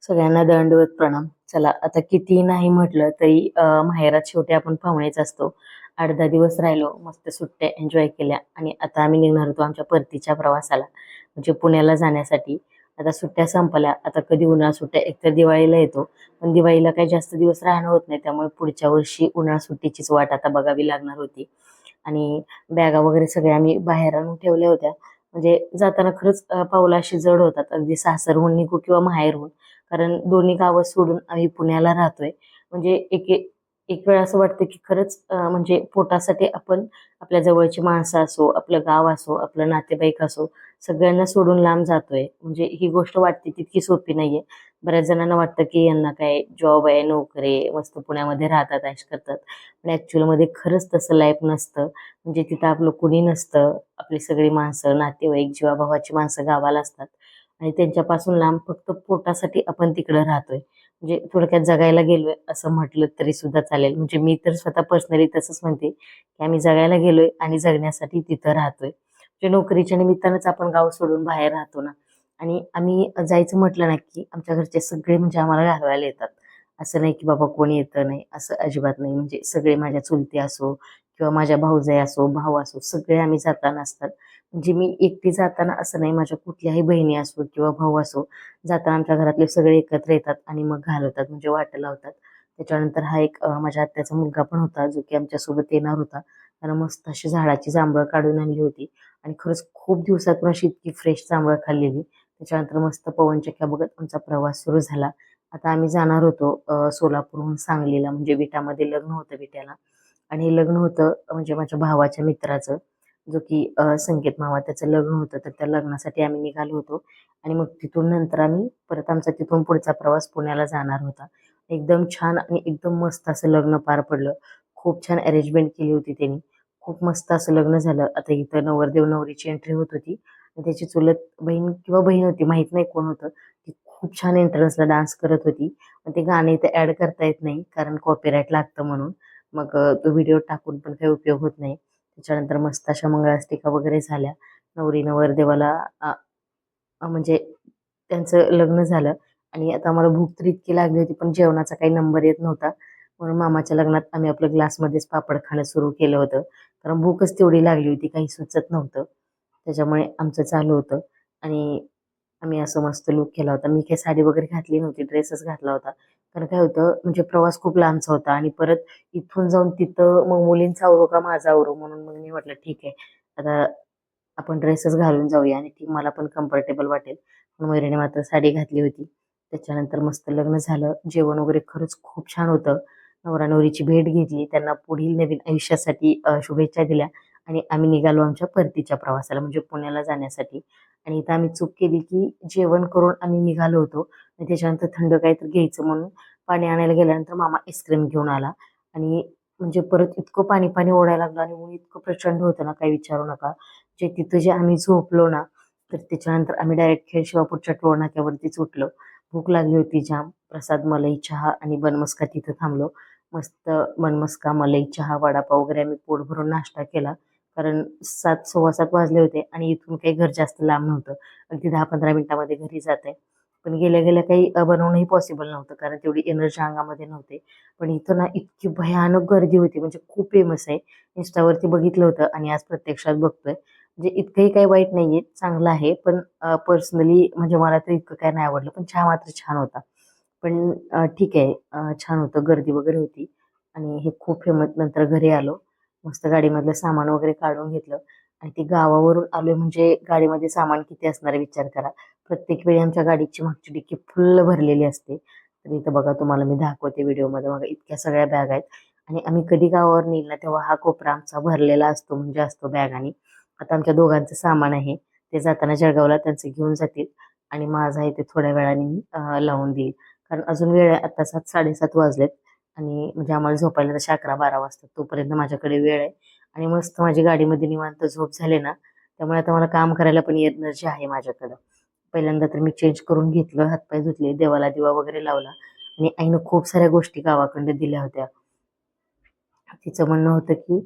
सगळ्यांना दंडवत प्रणाम. चला आता कितीही नाही म्हटलं तरी माहेरात शेवटी आपण पाहुणेच असतो. 8-10 दिवस राहिलो, मस्त सुट्ट्या एन्जॉय केल्या आणि आता आम्ही निघणार होतो आमच्या परतीच्या प्रवासाला, म्हणजे पुण्याला जाण्यासाठी. आता सुट्ट्या संपल्या. आता कधी उन्हाळा सुट्ट्या, एकतर दिवाळीला येतो, पण दिवाळीला काही जास्त दिवस राहणं होत नाही, त्यामुळे पुढच्या वर्षी उन्हाळा सुट्टीचीच वाट आता बघावी लागणार होती. आणि बॅगा वगैरे सगळ्या आम्ही बाहेर आणून ठेवल्या होत्या. म्हणजे जाताना खरंच पावलं अशी जड होतात, अगदी सासरहून निघू किंवा माहेरहून. कारण दोन्ही गावं सोडून आम्ही पुण्याला राहतोय. म्हणजे एक एक एक वेळ असं वाटतं की खरंच म्हणजे पोटासाठी आपण आपल्या जवळची माणसं असो, आपलं गाव असो, आपलं नातेवाईक असो, सगळ्यांना सोडून लांब जातोय. म्हणजे ही गोष्ट वाटते तितकी सोपी नाहीये. बऱ्याच जणांना वाटतं की यांना काय जॉब आहे, नोकरी आहे, मस्त पुण्यामध्ये राहतात, ऐश करतात. पण ॲक्च्युअलमध्ये खरंच तसं लाईफ नसतं. म्हणजे तिथं आपलं कुणी नसतं. आपली सगळी माणसं, नातेवाईक, जीवाभावाची माणसं गावाला असतात. आणि त्यांच्यापासून लांब फक्त पोटासाठी आपण तिकडं राहतोय. म्हणजे थोडक्यात जगायला गेलोय असं म्हटलं तरी सुद्धा चालेल. म्हणजे मी तर स्वतः पर्सनली तसंच म्हणते, की आम्ही जगायला गेलोय आणि जगण्यासाठी तिथं राहतोय. म्हणजे नोकरीच्या निमित्तानंच आपण गाव सोडून बाहेर राहतो ना. आणि आम्ही जायचं म्हटलं ना, की आमच्या घरचे सगळे म्हणजे आम्हाला घालवायला येतात. असं नाही की बाबा कोणी येतं नाही, असं अजिबात नाही. म्हणजे सगळे माझ्या चुलते असो किंवा माझ्या भाऊजाई असो, भाऊ असो, सगळे आम्ही जाताना असतात. म्हणजे मी एकटी जाताना असं नाही, माझ्या कुठल्याही बहिणी असो किंवा भाऊ असो, जाताना आमच्या घरातले सगळे एकत्र येतात आणि मग घालवतात, म्हणजे वाटं लावतात. त्याच्यानंतर हा एक माझ्या आत्याचा मुलगा पण होता, जो की आमच्यासोबत येणार होता. त्यानं मस्त अशी झाडाची जांभळं काढून आणली होती आणि खरंच खूप दिवसातून अशी इतकी फ्रेश जांभळं खाल्लेली. त्याच्यानंतर मस्त पवनचक्क्या बघत आमचा प्रवास सुरू झाला. आता आम्ही जाणार होतो सोलापूरहून सांगलीला, म्हणजे विटामध्ये लग्न होतं विट्याला. आणि हे लग्न होतं म्हणजे माझ्या भावाच्या मित्राचं, जो की संकेत मामा, त्याचं लग्न होतं. तर त्या लग्नासाठी आम्ही निघालो होतो आणि मग तिथून नंतर आम्ही परत आमचा तिथून पुढचा प्रवास पुण्याला जाणार होता. एकदम छान आणि एकदम मस्त असं लग्न पार पडलं. खूप छान अरेंजमेंट केली होती त्यांनी. खूप मस्त असं लग्न झालं. आता इथं नवरदेव नवरीची एंट्री होत होती आणि त्याची चुलत बहीण किंवा बहीण होती, माहित नाही कोण होतं. ती खूप छान एंट्रन्सला डान्स करत होती. पण ते गाणे इथे ॲड करता येत नाही, कारण कॉपीराईट लागतं म्हणून. मग तो व्हिडिओ टाकून पण काही उपयोग होत नाही. त्याच्यानंतर मस्त अशा मंगळाष्टिका वगैरे झाल्या. नवरी नवरदेवाला म्हणजे त्यांचं लग्न झालं आणि आता आम्हाला भूक तर इतकी लागली होती, पण जेवणाचा काही नंबर येत नव्हता. म्हणून मामाच्या लग्नात आम्ही आपलं ग्लासमध्येच पापड खाणं सुरू केलं होतं. कारण भूकच तेवढी लागली होती, काही सुचत नव्हतं. त्याच्यामुळे आमचं चालू होतं आणि आम्ही असं मस्त लूक केला होता. मी काही साडी वगैरे घातली नव्हती, ड्रेसच घातला होता. कारण काय होतं, म्हणजे प्रवास खूप लांबचा होता आणि परत इथून जाऊन तिथं मग मुलींचा आवरू का माझा आवरू, म्हणून मग मी म्हटलं ठीक आहे, आता आपण ड्रेसच घालून जाऊया आणि ती मला पण कम्फर्टेबल वाटेल. पण मयुरीने मात्र साडी घातली होती. त्याच्यानंतर मस्त लग्न झालं. जेवण वगैरे खरंच खूप छान होतं. नवरा नवरीची भेट घेतली, त्यांना पुढील नवीन आयुष्यासाठी शुभेच्छा दिल्या आणि आम्ही निघालो आमच्या परतीच्या प्रवासाला, म्हणजे पुण्याला जाण्यासाठी. आणि इथं आम्ही चूक केली की जेवण करून आम्ही निघालो होतो आणि त्याच्यानंतर थंड काहीतरी घ्यायचं म्हणून पाणी आणायला गेल्यानंतर मामा आईस्क्रीम घेऊन आला आणि म्हणजे परत इतकं पाणी पाणी ओढायला लागलं आणि ऊन इतकं प्रचंड होतं ना, काही विचारू नका. जे तिथं जे आम्ही झोपलो ना, तर त्याच्यानंतर आम्ही डायरेक्ट खेड टोल नाक्यावरतीच उठलो. भूक लागली होती जाम. प्रसाद, मलाई, चहा आणि बनमस्का तिथं थांबलो. मस्त बनमस्का, मलाई, चहा, वडापाव वगैरे आम्ही पोट भरून नाश्ता केला. कारण 7, 7:15 वाजले होते आणि इथून काही घर जास्त लांब नव्हतं. अगदी 10-15 मिनिटामध्ये घरी जातंय. पण गेल्या गेल्या काही बनवणंही पॉसिबल नव्हतं, कारण तेवढी एनर्जी अंगामध्ये नव्हते. पण इथं ना इतकी भयानक गर्दी होती, म्हणजे खूप फेमस आहे. Instaवरती बघितलं होतं आणि आज प्रत्यक्षात बघतोय. म्हणजे इतकंही काही वाईट नाहीये, चांगलं आहे. पण पर्सनली म्हणजे मला तर इतकं काही नाही आवडलं. पण चहा मात्र छान होता. पण ठीक आहे, छान होतं, गर्दी वगैरे होती आणि हे खूप फेमस. नंतर घरी आलो. मस्त गाडीमधलं सामान वगैरे काढून घेतलं आणि ते गावावरून आलोय, म्हणजे गाडीमध्ये सामान किती असणार आहे विचार करा. प्रत्येक वेळी आमच्या गाडीची मागची डिक्की फुल्ल भरलेली असते. तर इथं बघा, तुम्हाला मी दाखवते व्हिडिओमध्ये, बघा इतक्या सगळ्या बॅग आहेत. आणि आम्ही कधी गावावर नेईल ना, तेव्हा हा कोपरा आमचा भरलेला असतो, म्हणजे असतो बॅगानी. आता आमच्या दोघांचं सामान आहे, ते जाताना जळगावला त्यांचं घेऊन जातील आणि माझं आहे ते थोड्या वेळाने मी लावून देईल. कारण अजून वेळ आहे, आता 7, 7:30 वाजलेत आणि म्हणजे आम्हाला झोपायला तशा 11-12 वाजतात. तोपर्यंत माझ्याकडे वेळ आहे आणि मस्त माझी गाडीमध्ये निवांत झोप झाले ना, त्यामुळे आता मला काम करायला पण एनर्जी आहे माझ्याकडं. पहिल्यांदा तर मी चेंज करून घेतलं, हातपाय धुतले, देवाला दिवा वगैरे लावला आणि आईनं खूप साऱ्या गोष्टी गावाकडनं दिल्या होत्या. तिचं म्हणणं होतं की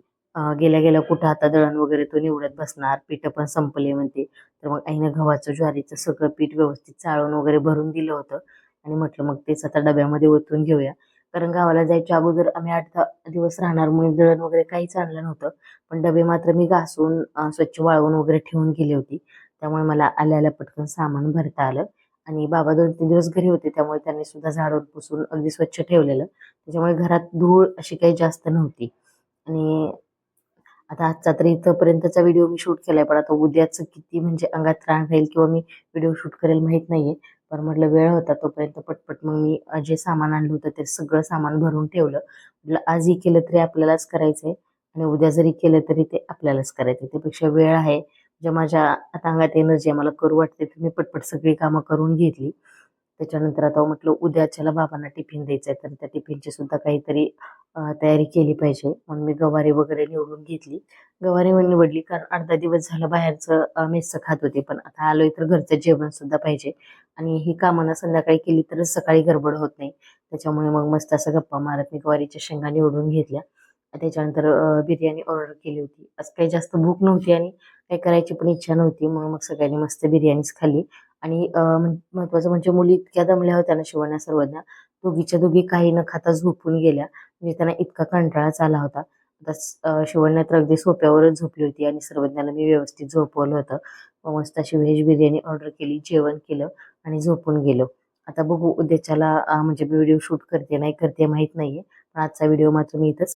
गेल्या गेल्या कुठं आता दळण वगैरे तो निवडत बसणार, पिठं पण संपले म्हणते. तर मग आईनं गव्हाचं ज्वारीचं सगळं पीठ व्यवस्थित चाळून वगैरे भरून दिलं होतं. आणि म्हटलं मग तेच आता डब्यामध्ये ओतून घेऊया. कारण गावाला जायच्या अगोदर आम्ही 8-10 दिवस राहणार म्हणून दळण वगैरे काहीच आणलं नव्हतं. पण डबे मात्र मी घासून स्वच्छ वाळवून वगैरे ठेवून गेली होती. त्यामुळे मला आल्या-आल्या पटकन सामान भरता आलं आणि बाबा 2-3 दिवस घरी होते त्यामुळे त्यांनी सुद्धा झाडून पुसून अगदी स्वच्छ ठेवलेलं. त्याच्यामुळे घरात धूळ अशी काही जास्त नव्हती. आणि आता आजचा तर इथपर्यंतचा व्हिडिओ मी शूट केलाय, पण आता उद्याचं किती म्हणजे अंगात त्राण राहील किंवा मी व्हिडिओ शूट करेल माहित नाहीये. पण म्हटलं वेळ होता तोपर्यंत पटपट मग मी जे सामान आणलं होतं ते सगळं सामान भरून ठेवलं. म्हटलं आज ही केलं तरी आपल्यालाच करायचंय आणि उद्या जरी केलं तरी ते आपल्यालाच करायचंय. त्यापेक्षा वेळ आहे, जे माझ्या आता अंगात एनर्जी आहे, मला करू वाटते तर मी पटपट सगळी कामं करून घेतली. त्याच्यानंतर आता म्हटलं उद्याच्याला बाबांना टिफिन द्यायचंय तर त्या टिफिनची सुद्धा काहीतरी तयारी केली पाहिजे. म्हणून मी गवारी वगैरे निवडून घेतली. गवारी निवडली कारण अर्धा दिवस झालं बाहेरचं मेसचं खात होते. पण आता आलोय तर घरचं जेवण सुद्धा पाहिजे आणि ही कामं ना संध्याकाळी केली तरच सकाळी गडबड होत नाही. त्याच्यामुळे मग मस्त असं गप्पा मारत मी गवारीच्या शेंगा निवडून घेतल्या. त्याच्यानंतर बिर्याणी ऑर्डर केली होती. आज काही जास्त भूक नव्हती आणि काही करायची पण इच्छा नव्हती. म्हणून मग सगळ्यांनी मस्त बिर्याणीच खाल्ली आणि महत्त्वाचं म्हणजे मुली इतक्या दमल्या होत्या ना शिवण्या सर्वज्ञ, दोघीच्या दोघी काही न खाता झोपून गेल्या. म्हणजे त्यांना इतका कंटाळाच आला होता. आता शिवण्या तर अगदी सोफ्यावरच झोपली होती आणि सर्वज्ञाला मी व्यवस्थित झोपवलं होतं. मग मस्त अशी व्हेज बिर्याणी ऑर्डर केली, जेवण केलं आणि झोपून गेलो. आता बघू उद्याच्याला म्हणजे मी व्हिडिओ शूट करते नाही करते माहीत नाहीये. पण आजचा व्हिडिओ मात्र मी इथंच